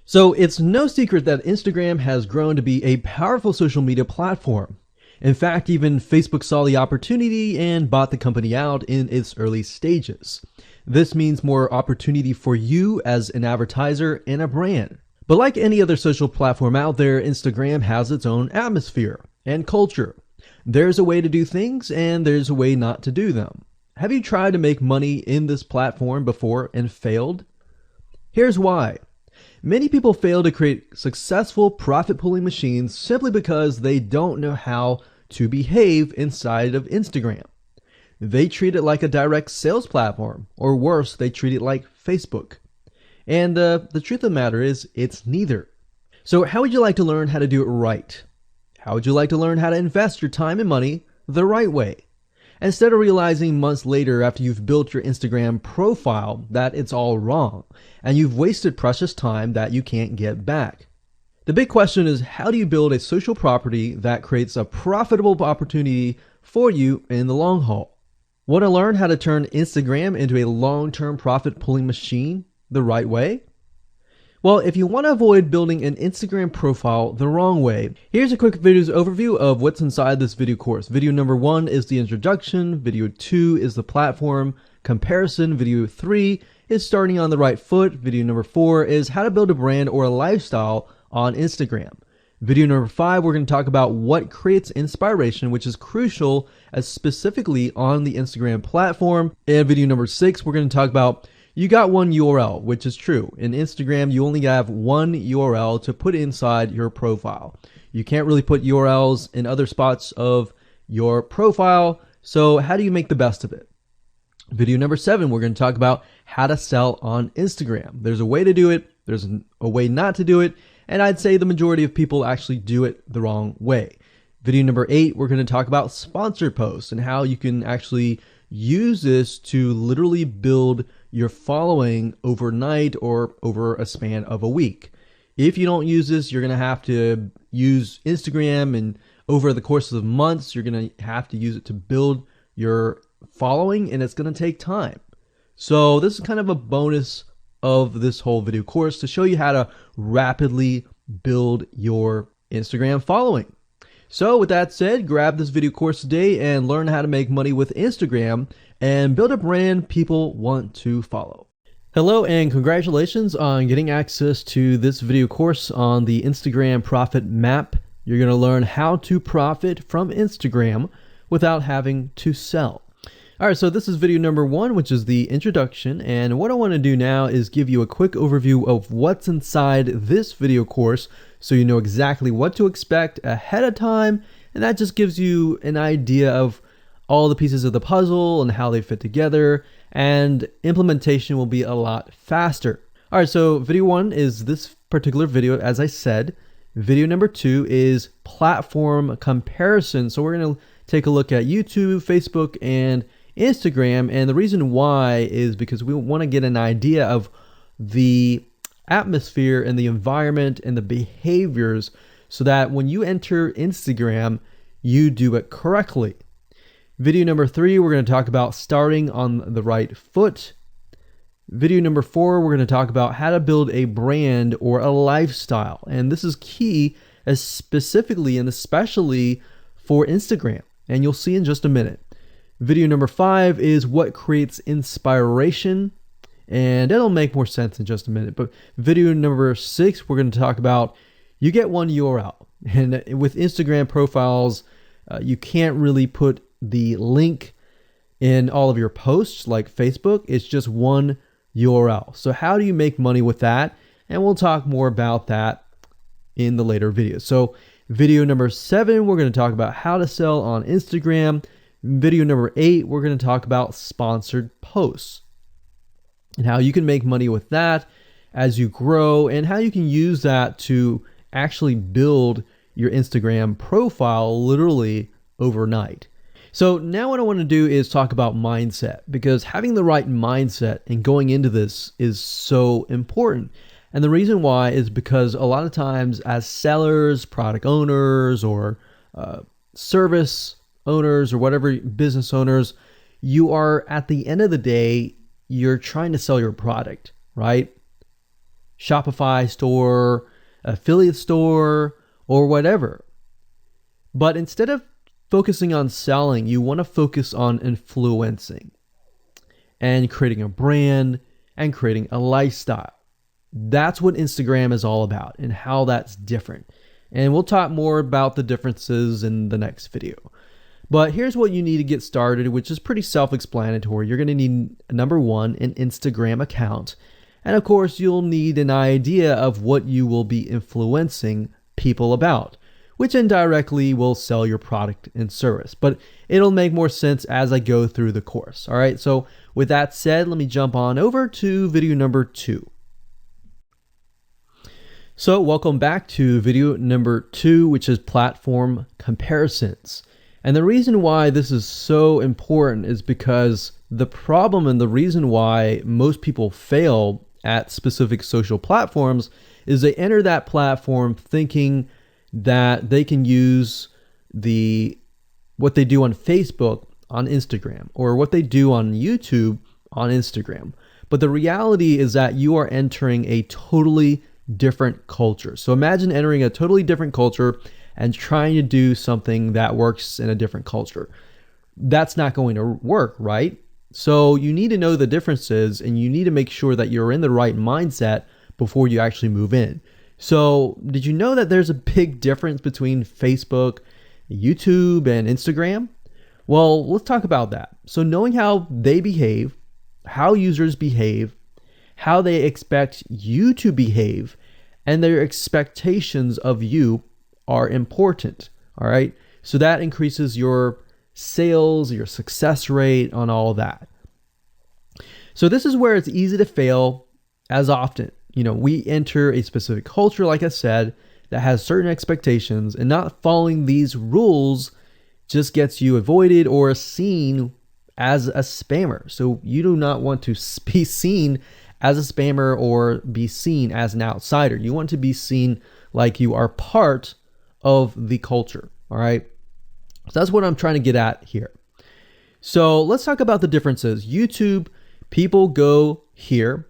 So it's no secret that Instagram has grown to be a powerful social media platform. In fact, even Facebook saw the opportunity and bought the company out in its early stages. This means more opportunity for you as an advertiser and a brand. But like any other social platform out there, Instagram has its own atmosphere and culture. There's a way to do things and there's a way not to do them. Have you tried to make money in this platform before and failed? Here's why. Many people fail to create successful profit-pulling machines simply because they don't know how to behave inside of Instagram. They treat it like a direct sales platform, or worse, they treat it like Facebook. And the truth of the matter is, it's neither. So how would you like to learn how to do it right? How would you like to learn how to invest your time and money the right way? Instead of realizing months later after you've built your Instagram profile that it's all wrong and you've wasted precious time that you can't get back. The big question is, how do you build a social property that creates a profitable opportunity for you in the long haul? Want to learn how to turn Instagram into a long-term profit-pulling machine the right way? Well, if you want to avoid building an Instagram profile the wrong way, here's a quick video's overview of what's inside this video course. Video number 1 is the introduction, video 2 is the platform comparison, video 3 is starting on the right foot, video number 4 is how to build a brand or a lifestyle on Instagram. Video number 5, we're going to talk about what creates inspiration, which is crucial as specifically on the Instagram platform. And video number 6, we're going to talk about you got one URL, which is true. In Instagram, you only have one URL to put inside your profile. You can't really put URLs in other spots of your profile. So how do you make the best of it? Video number 7, we're going to talk about how to sell on Instagram. There's a way to do it. There's a way not to do it. And I'd say the majority of people actually do it the wrong way. Video number 8, we're going to talk about sponsored posts and how you can actually use this to literally build your following overnight or over a span of a week. If you don't use this, you're going to have to use Instagram, and over the course of months, you're going to have to use it to build your following, and it's going to take time. So this is kind of a bonus of this whole video course to show you how to rapidly build your Instagram following. So with that said, grab this video course today and learn how to make money with Instagram and build a brand people want to follow. Hello and congratulations on getting access to this video course on the Instagram Profit Map. You're going to learn how to profit from Instagram without having to sell. All right, so this is video number 1, which is the introduction. And what I want to do now is give you a quick overview of what's inside this video course so you know exactly what to expect ahead of time. And that just gives you an idea of all the pieces of the puzzle and how they fit together. And implementation will be a lot faster. All right, so video 1 is this particular video, as I said. Video number 2 is platform comparison. So we're going to take a look at YouTube, Facebook, and Instagram, and the reason why is because we want to get an idea of the atmosphere and the environment and the behaviors so that when you enter Instagram, you do it correctly. Video number 3, we're going to talk about starting on the right foot. Video number 4, we're going to talk about how to build a brand or a lifestyle, and this is key as specifically and especially for Instagram, and you'll see in just a minute. Video number 5 is what creates inspiration, and it'll make more sense in just a minute. But video number 6, we're going to talk about you get one URL. And with Instagram profiles, you can't really put the link in all of your posts like Facebook. It's just one URL. So how do you make money with that? And we'll talk more about that in the later videos. So video number 7, we're going to talk about how to sell on Instagram. Video number 8, we're going to talk about sponsored posts and how you can make money with that as you grow and how you can use that to actually build your Instagram profile literally overnight. So now what I want to do is talk about mindset, because having the right mindset and going into this is so important. And the reason why is because a lot of times as sellers, product owners, or service owners or whatever business owners, you are at the end of the day, you're trying to sell your product, right? Shopify store, affiliate store, or whatever. But instead of focusing on selling, you want to focus on influencing and creating a brand and creating a lifestyle. That's what Instagram is all about and how that's different. And we'll talk more about the differences in the next video. But here's what you need to get started, which is pretty self-explanatory. You're going to need, number one, an Instagram account. And of course, you'll need an idea of what you will be influencing people about, which indirectly will sell your product and service. But it'll make more sense as I go through the course. All right, so with that said, let me jump on over to video number 2. So welcome back to video number 2, which is platform comparisons. And the reason why this is so important is because the problem and the reason why most people fail at specific social platforms is they enter that platform thinking that they can use what they do on Facebook on Instagram, or what they do on YouTube on Instagram. But the reality is that you are entering a totally different culture. So imagine entering a totally different culture and trying to do something that works in a different culture. That's not going to work, right? So you need to know the differences, and you need to make sure that you're in the right mindset before you actually move in. So did you know that there's a big difference between Facebook, YouTube, and Instagram? Well, let's talk about that. So knowing how they behave, how users behave, how they expect you to behave, and their expectations of you are important. All right. So that increases your sales, your success rate on all that. So this is where it's easy to fail as often. We enter a specific culture, like I said, that has certain expectations, and not following these rules just gets you avoided or seen as a spammer. So you do not want to be seen as a spammer or be seen as an outsider. You want to be seen like you are part of the culture. All right. So that's what I'm trying to get at here. So let's talk about the differences. YouTube, people go here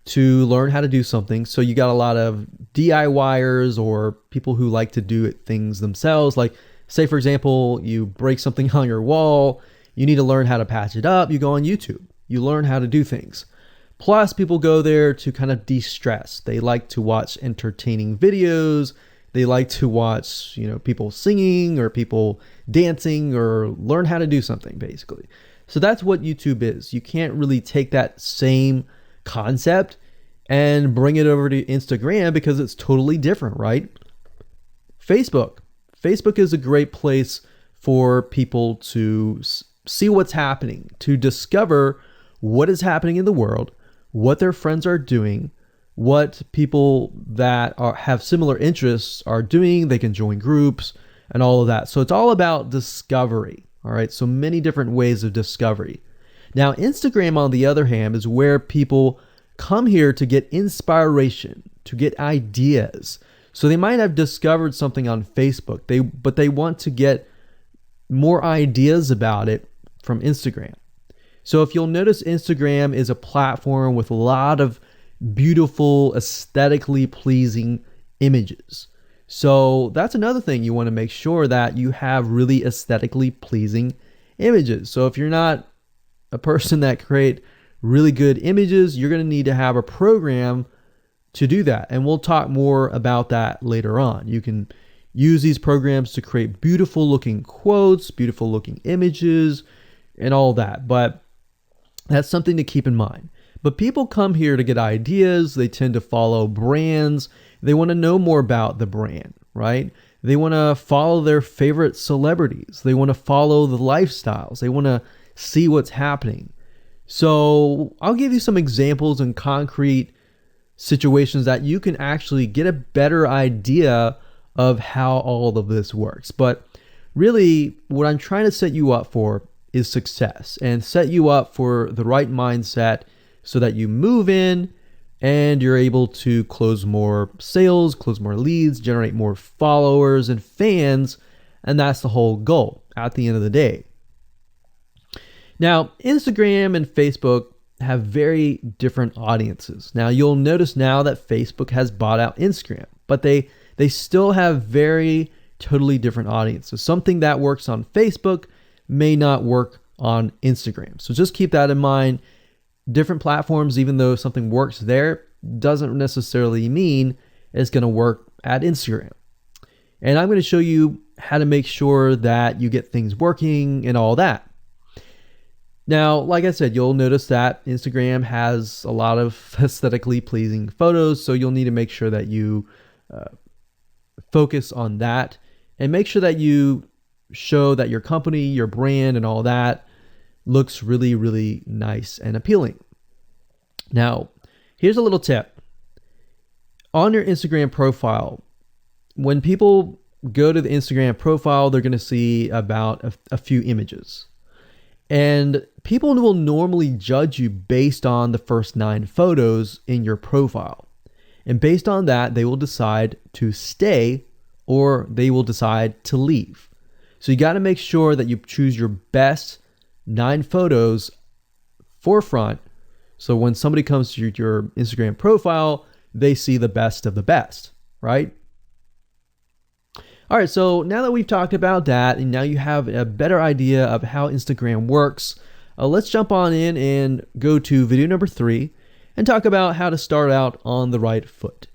to learn how to do something. So you got a lot of DIYers, or people who like to do things themselves. Like, say, for example, you break something on your wall, you need to learn how to patch it up. You go on YouTube, you learn how to do things. Plus, people go there to kind of de-stress. They like to watch entertaining videos. They like to watch, people singing or people dancing, or learn how to do something, basically. So that's what YouTube is. You can't really take that same concept and bring it over to Instagram because it's totally different, right? Facebook is a great place for people to see what's happening, to discover what is happening in the world, what their friends are doing, what people that have similar interests are doing. They can join groups and all of that. So it's all about discovery. All right. So many different ways of discovery. Now, Instagram, on the other hand, is where people come here to get inspiration, to get ideas. So they might have discovered something on Facebook, but they want to get more ideas about it from Instagram. So if you'll notice, Instagram is a platform with a lot of beautiful, aesthetically pleasing images. So that's another thing. You want to make sure that you have really aesthetically pleasing images. So if you're not a person that create really good images, you're going to need to have a program to do that. And we'll talk more about that later on. You can use these programs to create beautiful looking quotes, beautiful looking images, and all that. But that's something to keep in mind. But people come here to get ideas. They tend to follow brands. They want to know more about the brand, right? They want to follow their favorite celebrities. They want to follow the lifestyles. They want to see what's happening. So I'll give you some examples and concrete situations that you can actually get a better idea of how all of this works. But really, what I'm trying to set you up for is success, and set you up for the right mindset so that you move in and you're able to close more sales, close more leads, generate more followers and fans. And that's the whole goal at the end of the day. Now, Instagram and Facebook have very different audiences. Now you'll notice now that Facebook has bought out Instagram, but they still have very totally different audiences. Something that works on Facebook may not work on Instagram. So just keep that in mind. Different platforms, even though something works there, doesn't necessarily mean it's going to work at Instagram. And I'm going to show you how to make sure that you get things working and all that. Now, like I said, you'll notice that Instagram has a lot of aesthetically pleasing photos, so you'll need to make sure that you focus on that and make sure that you show that your company, your brand, and all that looks really, really nice and appealing. Now, here's a little tip. On your Instagram profile, when people go to the Instagram profile, they're going to see about a few images. And people will normally judge you based on the first 9 photos in your profile. And based on that, they will decide to stay or they will decide to leave. So you got to make sure that you choose your best 9 photos forefront. So when somebody comes to your Instagram profile, they see the best of the best, right? All right, so now that we've talked about that, and now you have a better idea of how Instagram works, let's jump on in and go to video number 3 and talk about how to start out on the right foot.